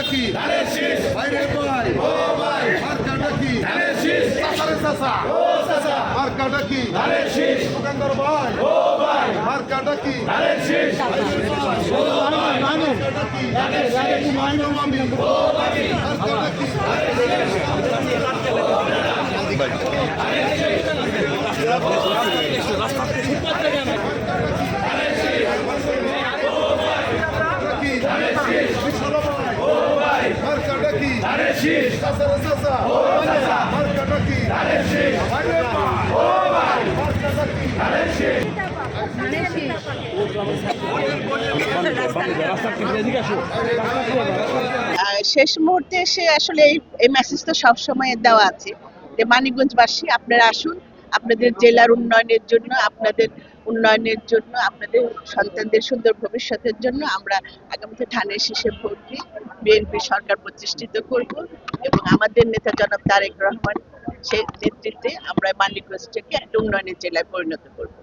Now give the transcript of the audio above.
কি ভাইরে ভাই মার্কাটা কি চাচারে চাচা মার্কাটা কি দোকানদার ভাই মার্কাটা কি মার্কাটা কি চাচারে চাচা মার্কাটা কি ভাইরে ভাই মার্কাটা কি শেষ মুহূর্তে এসে আসলে এই মেসেজটা সবসময় দেওয়া আছে যে মানিকগঞ্জবাসী আপনারা আসুন, আপনাদের জেলার উন্নয়নের জন্য, আপনাদের উন্নয়নের জন্য, আপনাদের সন্তানদের সুন্দর ভবিষ্যতের জন্য আমরা আগামীতে ধানের শীষে ভোট দিয়ে বিএনপি সরকার প্রতিষ্ঠিত করব এবং আমাদের নেতা জনাব তারেক রহমান সেই নেতৃত্বে আমরা মানিকগঞ্জটাকে একটা উন্নয়নের জেলায় পরিণত করব।